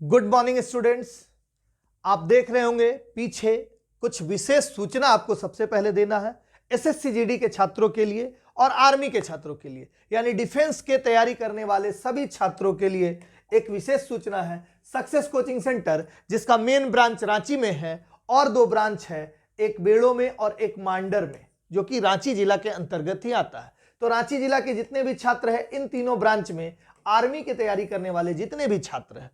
Good morning students. आप देख रहे होंगे पीछे कुछ विशेष सूचना आपको सबसे पहले देना है एसएससी जीडी के छात्रों के लिए और आर्मी के छात्रों के लिए, यानी डिफेंस के तैयारी करने वाले सभी छात्रों के लिए एक विशेष सूचना है। सक्सेस कोचिंग सेंटर जिसका मेन ब्रांच रांची में है और दो ब्रांच है, एक बेड़ो में और एक मांडर में, जो कि रांची जिला के अंतर्गत ही आता है। तो रांची जिला के जितने भी छात्र हैं, इन तीनों ब्रांच में आर्मी की तैयारी करने वाले जितने भी छात्र हैं,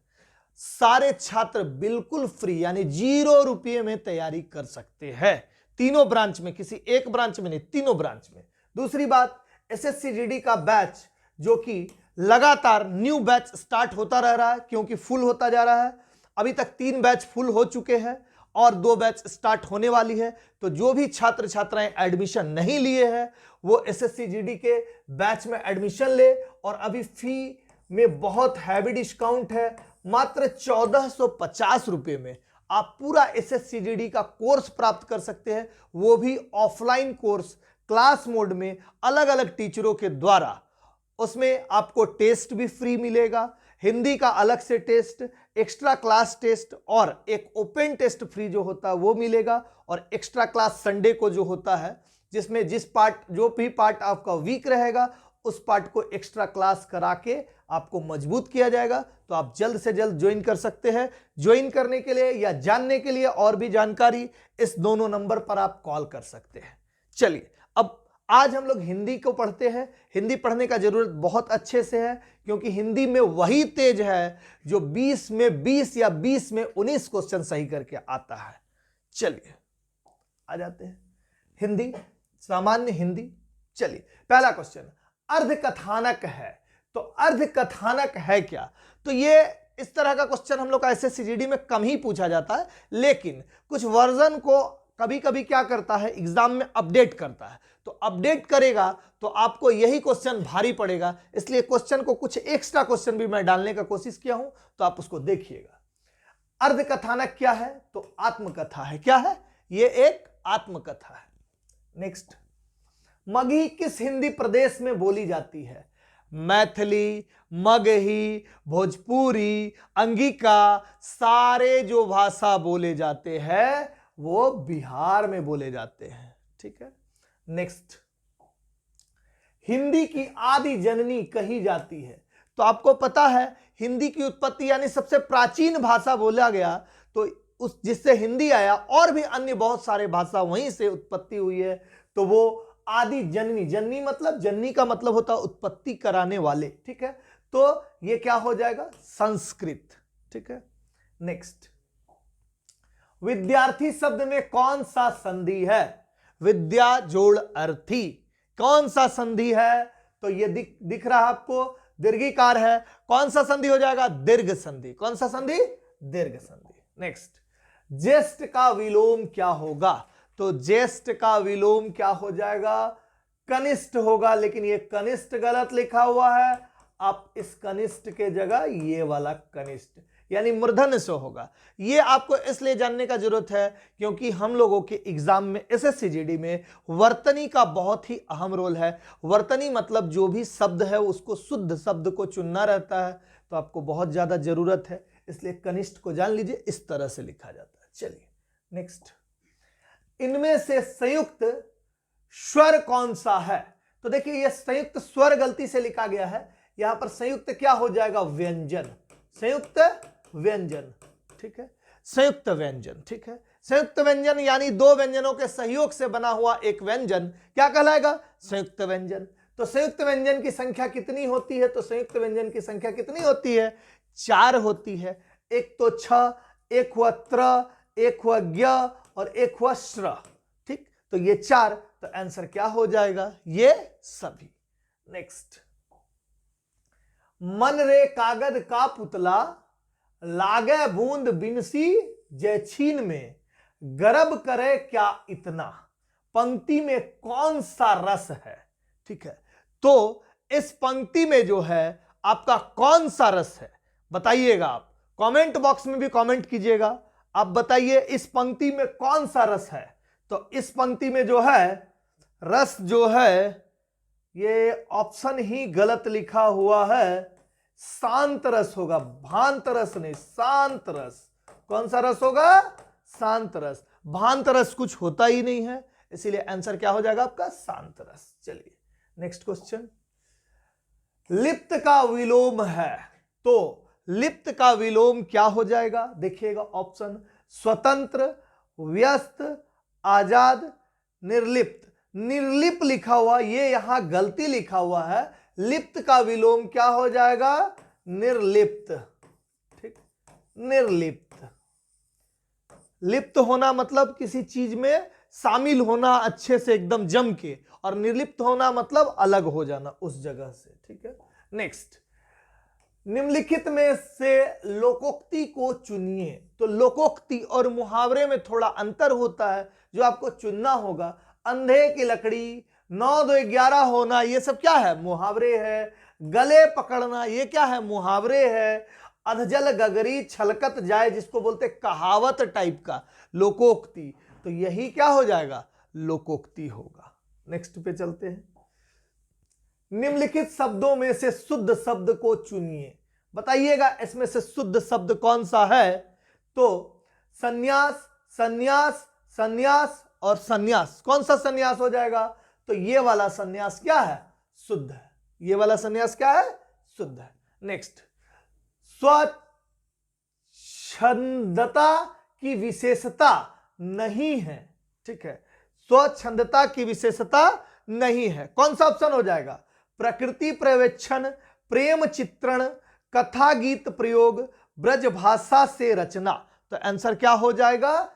सारे छात्र बिल्कुल फ्री यानी 0 रुपये में तैयारी कर सकते हैं। तीनों ब्रांच में, किसी एक ब्रांच में नहीं, तीनों ब्रांच में। दूसरी बात, एसएससी जीडी का बैच जो कि लगातार न्यू बैच स्टार्ट होता रह रहा है, क्योंकि फुल होता जा रहा है। अभी तक 3 बैच फुल हो चुके हैं और 2 बैच स्टार्ट होने वाली है। तो जो भी छात्र छात्राएं एडमिशन नहीं लिए हैं वो एसएससी जीडी के बैच में एडमिशन ले, और अभी फी में बहुत हैवी डिस्काउंट है। मात्र 1450 रुपये में आप पूरा एसएससी जीडी का कोर्स प्राप्त कर सकते हैं, वो भी ऑफलाइन कोर्स, क्लास मोड में, अलग अलग टीचरों के द्वारा। उसमें आपको टेस्ट भी फ्री मिलेगा, हिंदी का अलग से टेस्ट, एक्स्ट्रा क्लास टेस्ट और एक ओपन टेस्ट फ्री जो होता है वो मिलेगा, और एक्स्ट्रा क्लास संडे को जो होता है, जिसमें जो भी पार्ट आपका वीक रहेगा उस पार्ट को एक्स्ट्रा क्लास करा के आपको मजबूत किया जाएगा। तो आप जल्द से जल्द ज्वाइन कर सकते हैं। ज्वाइन करने के लिए या जानने के लिए और भी जानकारी इस दोनों नंबर पर आप कॉल कर सकते हैं। चलिए, अब आज हम लोग हिंदी को पढ़ते हैं। हिंदी पढ़ने का जरूरत बहुत अच्छे से है, क्योंकि हिंदी में वही तेज है जो 20 में 20 या 20 में 19 क्वेश्चन सही करके आता है। चलिए आ जाते हैं हिंदी, सामान्य हिंदी। चलिए, पहला क्वेश्चन अर्धकथानक है। तो अर्धकथानक है क्या? तो ये इस तरह का क्वेश्चन हम लोग का एसएससी जीडी में कम ही पूछा जाता है, लेकिन कुछ वर्जन को कभी कभी क्या करता है, एग्जाम में अपडेट करता है। तो अपडेट करेगा तो आपको यही क्वेश्चन भारी पड़ेगा, इसलिए क्वेश्चन को कुछ एक्स्ट्रा क्वेश्चन भी मैं डालने का कोशिश किया हूं, तो आप उसको देखिएगा। अर्धकथानक क्या है? तो आत्मकथा है। क्या है? ये एक आत्मकथा है। नेक्स्ट, मगही किस हिंदी प्रदेश में बोली जाती है? मैथिली, मगही, भोजपुरी, अंगिका, सारे जो भाषा बोले जाते हैं वो बिहार में बोले जाते हैं। ठीक है। नेक्स्ट, हिंदी की आदि जननी कही जाती है। तो आपको पता है हिंदी की उत्पत्ति यानी सबसे प्राचीन भाषा बोला गया, तो उस जिससे हिंदी आया, और भी अन्य बहुत सारे भाषा वहीं से उत्पत्ति हुई है, तो वो आदि जननी। जननी मतलब, जननी का मतलब होता है उत्पत्ति कराने वाले। ठीक है, तो ये क्या हो जाएगा? संस्कृत। ठीक है। नेक्स्ट, विद्यार्थी शब्द में कौन सा संधि है? विद्या जोड़ अर्थी, कौन सा संधि है? तो ये दिख रहा है आपको, दीर्घिकार है। कौन सा संधि हो जाएगा? दीर्घ संधि। कौन सा संधि? दीर्घ संधि। नेक्स्ट, ज्येष्ठ का विलोम क्या होगा? तो ज्येष्ठ का विलोम क्या हो जाएगा? कनिष्ठ होगा, लेकिन ये कनिष्ठ गलत लिखा हुआ है। आप इस कनिष्ठ के जगह ये वाला कनिष्ठ यानी मूर्धन्य से होगा। ये आपको इसलिए जानने का जरूरत है क्योंकि हम लोगों के एग्जाम में, एसएससी जीडी में, वर्तनी का बहुत ही अहम रोल है। वर्तनी मतलब जो भी शब्द है उसको, शुद्ध शब्द को चुनना रहता है, तो आपको बहुत ज्यादा जरूरत है, इसलिए कनिष्ठ को जान लीजिए, इस तरह से लिखा जाता है। चलिए नेक्स्ट, इनमें से संयुक्त स्वर कौन सा है? तो देखिए, यह संयुक्त स्वर गलती से लिखा गया है। यहां पर संयुक्त क्या हो जाएगा? व्यंजन। संयुक्त व्यंजन। ठीक है, संयुक्त व्यंजन। ठीक है, संयुक्त व्यंजन यानी 2 व्यंजनों के सहयोग से बना हुआ एक व्यंजन क्या कहलाएगा? संयुक्त व्यंजन। तो संयुक्त व्यंजन की संख्या कितनी होती है? तो संयुक्त व्यंजन की संख्या कितनी होती है? 4 होती है। एक तो छ, एक हुआ त्र, एक हुआ ज्ञ और एक हुआ श्र। ठीक, तो ये 4, तो आंसर क्या हो जाएगा? ये सभी। नेक्स्ट, मन रे कागज का पुतला, लागे बूंद बिनसी जयछीन में, गर्व करे क्या इतना, पंक्ति में कौन सा रस है? ठीक है, तो इस पंक्ति में जो है आपका कौन सा रस है बताइएगा। आप कमेंट बॉक्स में भी कमेंट कीजिएगा, आप बताइए इस पंक्ति में कौन सा रस है। तो इस पंक्ति में जो है रस जो है, ये ऑप्शन ही गलत लिखा हुआ है, शांत रस होगा, भांत रस नहीं, शांत रस। कौन सा रस होगा? शांत रस। भांत रस कुछ होता ही नहीं है, इसीलिए आंसर क्या हो जाएगा आपका? शांत रस। चलिए नेक्स्ट क्वेश्चन। लिप्त का विलोम है, तो लिप्त का विलोम क्या हो जाएगा? देखिएगा ऑप्शन, स्वतंत्र, व्यस्त, आजाद, निर्लिप्त। निर्लिप्त लिखा हुआ, ये यहां गलती लिखा हुआ है। लिप्त का विलोम क्या हो जाएगा? निर्लिप्त। ठीक, निर्लिप्त। लिप्त होना मतलब किसी चीज में शामिल होना अच्छे से एकदम जम के, और निर्लिप्त होना मतलब अलग हो जाना उस जगह से। ठीक है, नेक्स्ट। निम्नलिखित में से लोकोक्ति को चुनिए। तो लोकोक्ति और मुहावरे में थोड़ा अंतर होता है, जो आपको चुनना होगा। अंधे की लकड़ी, 9 2 11 होना, ये सब क्या है? मुहावरे है। गले पकड़ना, ये क्या है? मुहावरे है। अधजल गगरी छलकत जाए, जिसको बोलते कहावत टाइप का, लोकोक्ति, तो यही क्या हो जाएगा? लोकोक्ति होगा। नेक्स्ट पे चलते हैं। निम्नलिखित शब्दों में से शुद्ध शब्द को चुनिए। बताइएगा इसमें से शुद्ध शब्द कौन सा है? तो संन्यास, संन्यास, संन्यास और संन्यास। कौन सा संन्यास हो जाएगा? तो ये वाला संन्यास क्या है? शुद्ध है। ये वाला संन्यास क्या है? शुद्ध है। नेक्स्ट, स्वच्छंदता की विशेषता नहीं है। ठीक है, स्वच्छंदता की विशेषता नहीं है। कौन सा ऑप्शन हो जाएगा? प्रकृति पर्यवेक्षण, प्रेम चित्रण, कथा गीत प्रयोग, ब्रज भाषा से रचना। तो आंसर क्या हो जाएगा?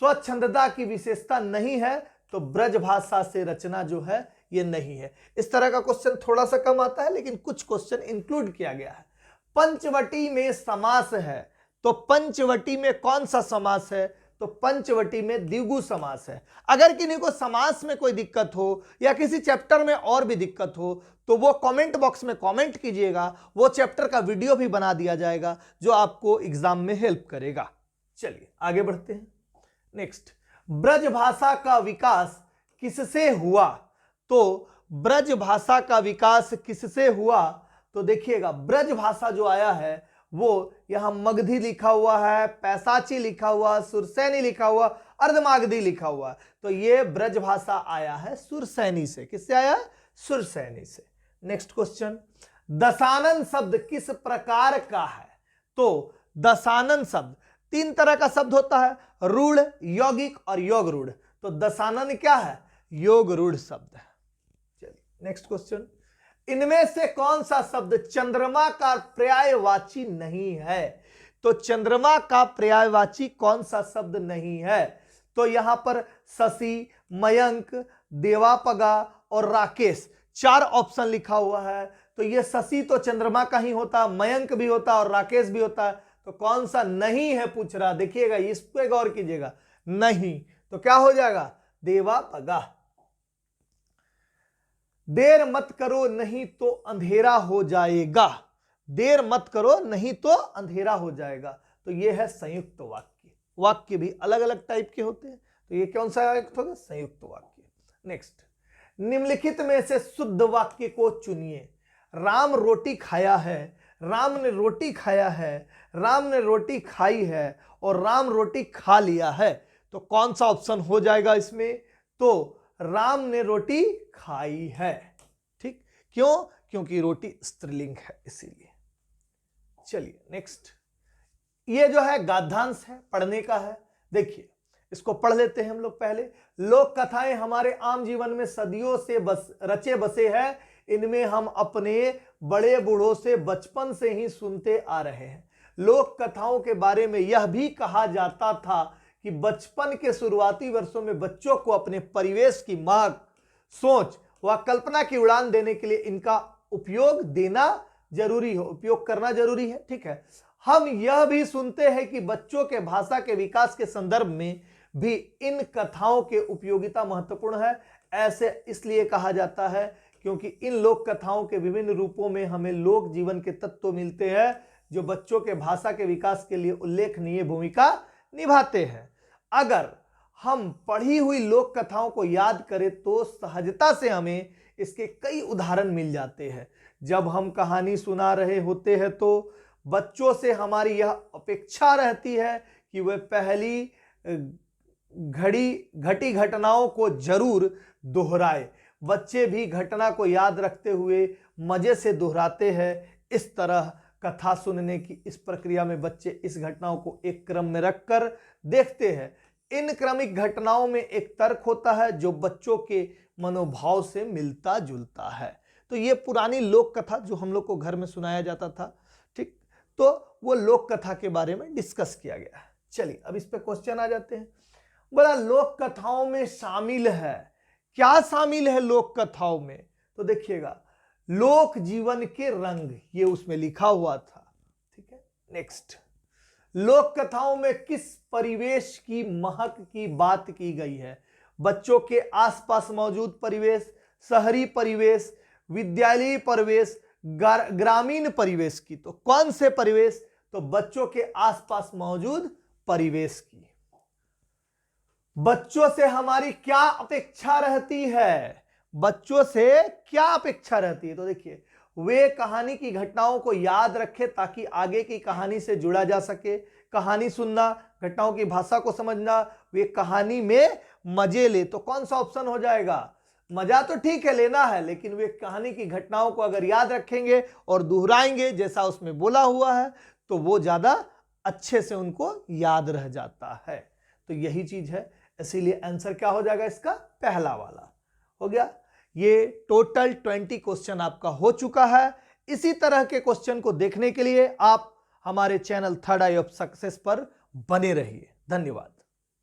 स्वच्छंदता की विशेषता नहीं है, तो ब्रज भाषा से रचना जो है ये नहीं है। इस तरह का क्वेश्चन थोड़ा सा कम आता है, लेकिन कुछ क्वेश्चन इंक्लूड किया गया है। पंचवटी में समास है, तो पंचवटी में कौन सा समास है? तो पंचवटी में द्विगु समास है। अगर किन्हीं को समास में कोई दिक्कत हो या किसी चैप्टर में और भी दिक्कत हो, तो वो कमेंट बॉक्स में कमेंट कीजिएगा, वो चैप्टर का वीडियो भी बना दिया जाएगा जो आपको एग्जाम में हेल्प करेगा। चलिए आगे बढ़ते हैं। नेक्स्ट, ब्रज भाषा का विकास किससे हुआ? तो ब्रज भाषा का विकास किससे हुआ? तो देखिएगा, ब्रज भाषा जो आया है वो यहां मगधी लिखा हुआ है, पैसाची लिखा हुआ, सुरसैनी लिखा हुआ, अर्धमागधी लिखा हुआ। तो ये ब्रज भाषा आया है सुरसैनी से। किससे आया? सुरसैनी से। नेक्स्ट क्वेश्चन, दशानन शब्द किस प्रकार का है? तो दशानन शब्द 3 तरह का शब्द होता है, रूढ़, यौगिक और योग रूढ़। तो दशानन क्या है? योग रूढ़ शब्द है। चलिए नेक्स्ट क्वेश्चन, इनमें से कौन सा शब्द चंद्रमा का पर्यायवाची नहीं है? तो चंद्रमा का पर्यायवाची कौन सा शब्द नहीं है? तो यहां पर शशि, मयंक, देवापगा और राकेश 4 ऑप्शन लिखा हुआ है। तो ये शशि तो चंद्रमा का ही होता, मयंक भी होता और राकेश भी होता है। तो कौन सा नहीं है पूछ रहा, देखिएगा इस पे गौर कीजिएगा। नहीं, तो क्या हो जाएगा? देवापगा। देर मत करो नहीं तो अंधेरा हो जाएगा। देर मत करो नहीं तो अंधेरा हो जाएगा। तो यह है संयुक्त वाक्य। वाक्य भी अलग अलग टाइप के होते हैं, तो ये कौन सा होगा? संयुक्त वाक्य। नेक्स्ट, निम्नलिखित में से शुद्ध वाक्य को चुनिए। राम रोटी खाया है, राम ने रोटी खाया है, राम ने रोटी खाई है और राम रोटी खा लिया है। तो कौन सा ऑप्शन हो जाएगा इसमें? तो राम ने रोटी खाई है। ठीक, क्यों? क्योंकि रोटी स्त्रीलिंग है, इसीलिए। चलिए नेक्स्ट, ये जो है गाद्यांश है, पढ़ने का है। देखिए इसको पढ़ लेते हैं हम लोग पहले। लोक कथाएं हमारे आम जीवन में सदियों से रचे बसे हैं। इनमें हम अपने बड़े बूढ़ों से बचपन से ही सुनते आ रहे हैं। लोक कथाओं के बारे में यह भी कहा जाता था कि बचपन के शुरुआती वर्षों में बच्चों को अपने परिवेश की महक, सोच व कल्पना की उड़ान देने के लिए इनका उपयोग देना जरूरी हो, उपयोग करना जरूरी है। ठीक है, हम यह भी सुनते हैं कि बच्चों के भाषा के विकास के संदर्भ में भी इन कथाओं के उपयोगिता महत्वपूर्ण है। ऐसे इसलिए कहा जाता है क्योंकि इन लोक कथाओं के विभिन्न रूपों में हमें लोक जीवन के तत्व मिलते हैं जो बच्चों के भाषा के विकास के लिए उल्लेखनीय भूमिका निभाते हैं। अगर हम पढ़ी हुई लोक कथाओं को याद करें तो सहजता से हमें इसके कई उदाहरण मिल जाते हैं। जब हम कहानी सुना रहे होते हैं तो बच्चों से हमारी यह अपेक्षा रहती है कि वे पहली घटी घटनाओं को जरूर दोहराए। बच्चे भी घटना को याद रखते हुए मजे से दोहराते हैं। इस तरह कथा सुनने की इस प्रक्रिया में बच्चे इस घटनाओं को एक क्रम में रखकर देखते हैं। इन क्रमिक घटनाओं में एक तर्क होता है जो बच्चों के मनोभाव से मिलता जुलता है। तो ये पुरानी लोक कथा जो हम लोग को घर में सुनाया जाता था, ठीक, तो वो लोक कथा के बारे में डिस्कस किया गया है। चलिए अब इस पे क्वेश्चन आ जाते हैं। बोला लोक कथाओं में शामिल है, क्या शामिल है लोक कथाओं में? तो देखिएगा, लोक जीवन के रंग, ये उसमें लिखा हुआ था, ठीक है। नेक्स्ट, लोक कथाओं में किस परिवेश की महक की बात की गई है? बच्चों के आसपास मौजूद परिवेश, शहरी परिवेश, विद्यालयी परिवेश, ग्रामीण परिवेश की। तो कौन से परिवेश? तो बच्चों के आसपास मौजूद परिवेश की। बच्चों से हमारी क्या अपेक्षा रहती है? बच्चों से क्या अपेक्षा रहती है? तो देखिए, वे कहानी की घटनाओं को याद रखें ताकि आगे की कहानी से जुड़ा जा सके। कहानी सुनना, घटनाओं की भाषा को समझना, वे कहानी में मजे ले। तो कौन सा ऑप्शन हो जाएगा? मजा तो ठीक है लेना है, लेकिन वे कहानी की घटनाओं को अगर याद रखेंगे और दोहराएंगे जैसा उसमें बोला हुआ है तो वो ज्यादा अच्छे से उनको याद रह जाता है। तो यही चीज है, इसीलिए आंसर क्या हो जाएगा इसका? पहला वाला हो गया। ये टोटल 20 क्वेश्चन आपका हो चुका है। इसी तरह के क्वेश्चन को देखने के लिए आप हमारे channel third I of success पर बने रहिए। धन्यवाद।